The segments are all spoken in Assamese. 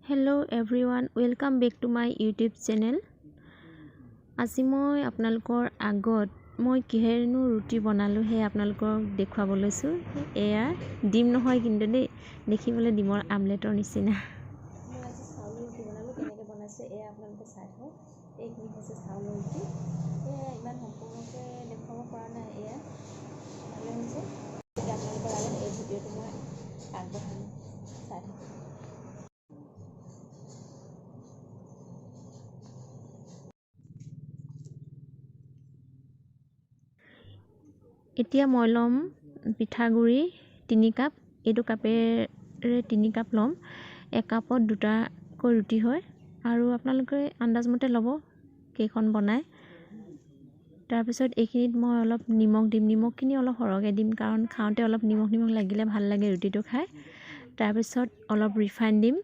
Hello everyone, welcome back to my YouTube channel. আজি মই আপোনালোকৰ আগত মই কিহেৰেনো ৰুটি বনালো হে আপোনালোকক দেখুৱাব লৈছো। এয়া ডিম নহয় কিন্তু দেই, দেখিবলৈ ডিমৰ আমলেটৰ নিচিনা। মই আজি চাউল ৰুটি বনালো, কেনেকৈ বনাইছে এয়া আপোনালোকে চাই থাকক। এইখিনি হৈছে চাউল ৰুটি। এয়া ইমান সম্পূৰ্ণকৈ দেখুৱাব পৰা নাই, এয়া ভালে হৈছে। আপোনালোকৰ আগত এই ভিডিঅ'টো মই আগবঢ়াম, চাই থাকক। এতিয়া মই ল'ম পিঠাগুড়ি 3 কাপ, এইটো কাপেৰে 3 কাপ ল'ম। 1 কাপত 2টাকৈ ৰুটি হয় আৰু আপোনালোকে আন্দাজ মতে ল'ব কেইখন বনায়। তাৰপিছত এইখিনিত মই অলপ নিমখ দিম, নিমখখিনি অলপ সৰহকৈ দিম কাৰণ খাওঁতে অলপ নিমখ লাগিলে ভাল লাগে ৰুটিটো খাই। তাৰপিছত অলপ ৰিফাইন দিম,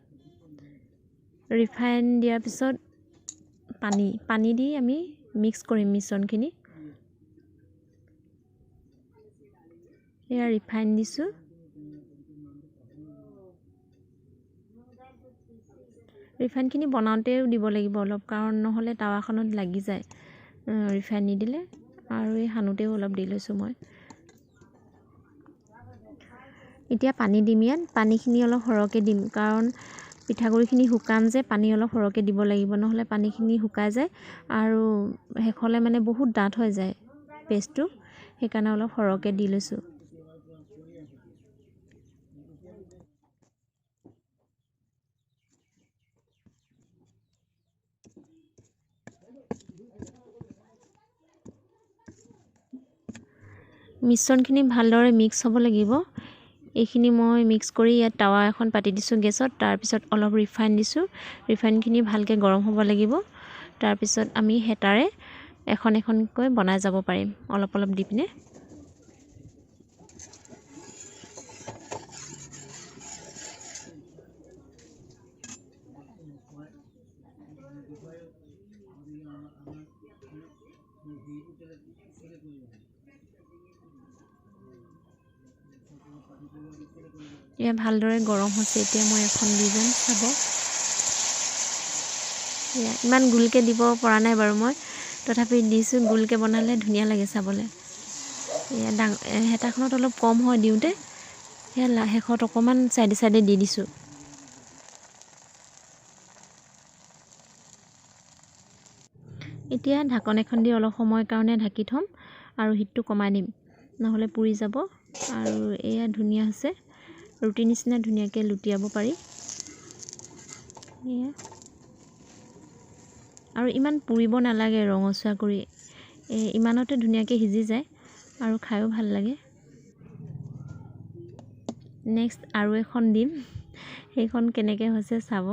ৰিফাইন দিয়াৰ পিছত পানী দি আমি মিক্স কৰিম মিশ্ৰণখিনি। এয়া ৰিফাইন দিছোঁ। ৰিফাইনখিনি বনাওঁতেও দিব লাগিব অলপ, কাৰণ নহ'লে টাৱাখনত লাগি যায় ৰিফাইন নিদিলে। আৰু এই সানোতেও অলপ দি লৈছোঁ মই। এতিয়া পানী দিম ইয়াত, পানীখিনি অলপ সৰহকৈ দিম কাৰণ পিঠাগুড়িখিনি শুকান যে, পানী অলপ সৰহকৈ দিব লাগিব, নহ'লে পানীখিনি শুকাই যায় আৰু শেষলৈ মানে বহুত ডাঠ হৈ যায় পেষ্টটো, সেইকাৰণে অলপ সৰহকৈ দি লৈছোঁ। মিশ্ৰণখিনি ভালদৰে মিক্স হ'ব লাগিব। এইখিনি মই মিক্স কৰি ইয়াত টাৱা এখন পাতি দিছোঁ গেছত। তাৰপিছত অলপ ৰিফাইন দিছোঁ, ৰিফাইনখিনি ভালকৈ গৰম হ'ব লাগিব। তাৰপিছত আমি হেতাৰে এখন এখনকৈ বনাই যাব পাৰিম অলপ অলপ দি পিনে। এয়া ভালদৰে গৰম হৈছে, এতিয়া মই এখন দি যাম চাব। এয়া ইমান গোলকৈ দিব পৰা নাই বাৰু মই, তথাপি দিছোঁ। গোলকৈ বনালে ধুনীয়া লাগে চাবলৈ। এয়া হেতাখনত অলপ কম হয় দিওঁতে, সেয়া শেষত অকণমান চাইডে চাইডে দি দিছোঁ। এতিয়া ঢাকন এখন দি অলপ সময়ৰ কাৰণে ঢাকি থ'ম আৰু হিটটো কমাই দিম, নহ'লে পুৰি যাব। আৰু এয়া ধুনীয়া হৈছে, ৰুটি নিচিনা ধুনীয়াকৈ লুটিয়াব পাৰি। এয়া আৰু ইমান পুৰিব নালাগে ৰঙচুৱা কৰি, ইমানতে ধুনীয়াকৈ সিজি যায় আৰু খায়ো ভাল লাগে। নেক্সট আৰু এখন দিম, সেইখন কেনেকৈ হৈছে চাব।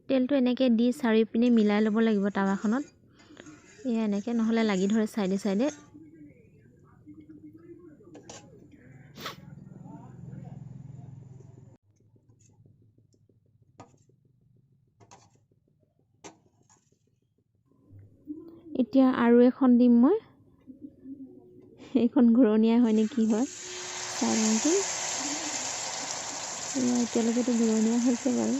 তেলটো এনেকৈ দি চাৰিওপিনে মিলাই ল'ব লাগিব টাৱাখনত। এয়া এনেকৈ, নহ'লে লাগি ধৰে চাইডে চাইডে। এতিয়া আৰু এখন দিম মই, এইখন ঘূৰণীয়া হয় নে কি হয় চাই লওঁচোন। এতিয়ালৈকেতো ঘূৰণীয়া হৈছে বাৰু,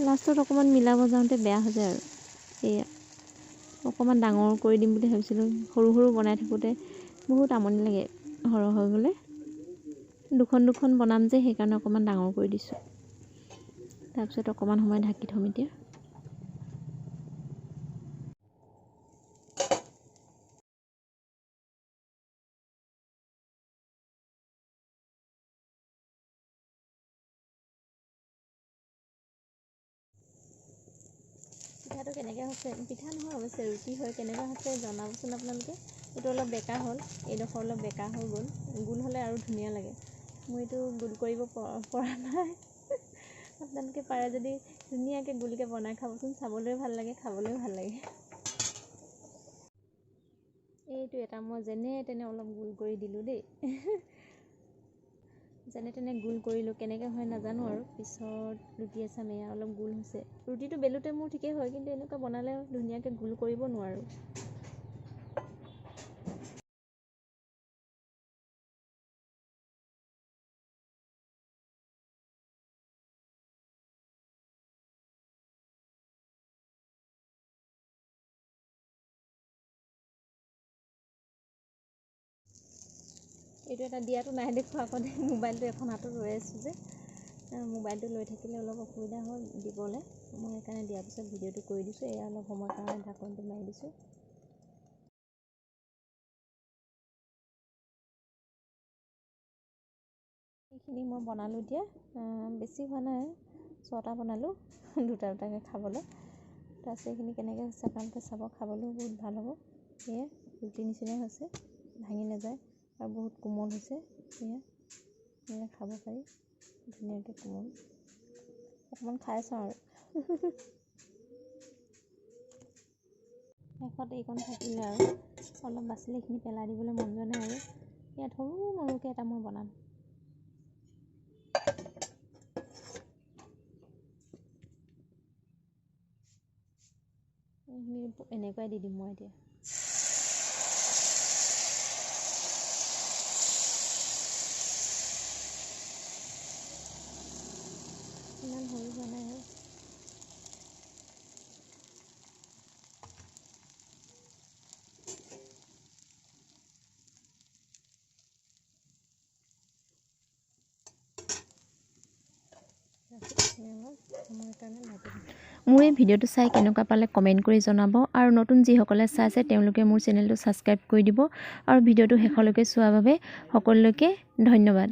লাষ্টত অকণমান মিলাব যাওঁতে বেয়া হৈ যায় আৰু। এয়া অকণমান ডাঙৰ কৰি দিম বুলি ভাবিছিলোঁ, সৰু সৰু বনাই থাকোঁতে বহুত আমনি লাগে সৰহ হৈ গ'লে। দুখন দুখন বনাম যে, সেইকাৰণে অকণমান ডাঙৰ কৰি দিছোঁ। তাৰপিছত অকণমান সময় ঢাকি থ'ম এতিয়া। পিঠাটো কেনেকৈ হৈছে, পিঠা নহয় অৱশ্যে ৰুটি হয়, কেনেকুৱা হৈছে জনাবচোন আপোনালোকে। এইটো অলপ বেকা হ'ল, এইডোখৰ অলপ বেকা হৈ গ'ল। গোল হ'লে আৰু ধুনীয়া লাগে। মই এইটো গোল কৰিব পৰা নাই। আপোনালোকে পাৰে যদি ধুনীয়াকৈ গোলকৈ বনাই খাবচোন, চাবলৈও ভাল লাগে, খাবলৈও ভাল লাগে। এইটো এটা মই যেনে তেনে অলপ গোল কৰি দিলোঁ দেই। যেনে তেনে গোল কৰিলোঁ, কেনেকৈ হয় নাজানো আৰু, পিছত ৰুটিয়ে চাম। এয়া অলপ গোল হৈছে। ৰুটিটো বেলোতে মোৰ ঠিকেই হয়, কিন্তু এনেকুৱা বনালে ধুনীয়াকৈ গোল কৰিব নোৱাৰোঁ। এইটো এটা দিয়াটো নাই দেখোঁ আগতে মোবাইলটো এখন হাতত ৰৈ আছোঁ যে মোবাইলটো লৈ থাকিলে অলপ অসুবিধা হয় দিবলৈ মই সেইকাৰণে দিয়াৰ পিছত ভিডিঅ'টো কৰি দিছোঁ এয়া অলপ সময়ৰ কাৰণে ঢাকনটো মাৰি দিছোঁ এইখিনি মই বনালোঁ এতিয়া বেছি হোৱা নাই 6টা বনালোঁ দুটা দুটাকৈ খাবলৈ তাৰপিছত এইখিনি কেনেকৈ হৈছে আপোনালোকে চাব খাবলৈও বহুত ভাল হ'ব সেয়া ৰুটি নিচিনাই হৈছে ভাঙি নাযায় আৰু বহুত কোমল হৈছে সেয়া খাব পাৰি ধুনীয়াকৈ কোমল অকণমান খাই চাওঁ আৰু শেষত এইকণ থাকিলে আৰু অলপ বাচিলে এইখিনি পেলাই দিবলৈ মন যোৱা নাই আৰু ইয়াত সৰু মৰুকৈ এটা মই বনাম এনেকুৱাই দি দিম মই এতিয়া ইমান সৰু হোৱা নাই আৰু মোৰ এই ভিডিঅ'টো চাই কেনেকুৱা পালে কমেণ্ট কৰি জনাব আৰু নতুন যিসকলে চাইছে তেওঁলোকে মোৰ চেনেলটো ছাবস্ক্ৰাইব কৰি দিব আৰু ভিডিঅ'টো শেষলৈকে চোৱাৰ বাবে সকলোকে ধন্যবাদ।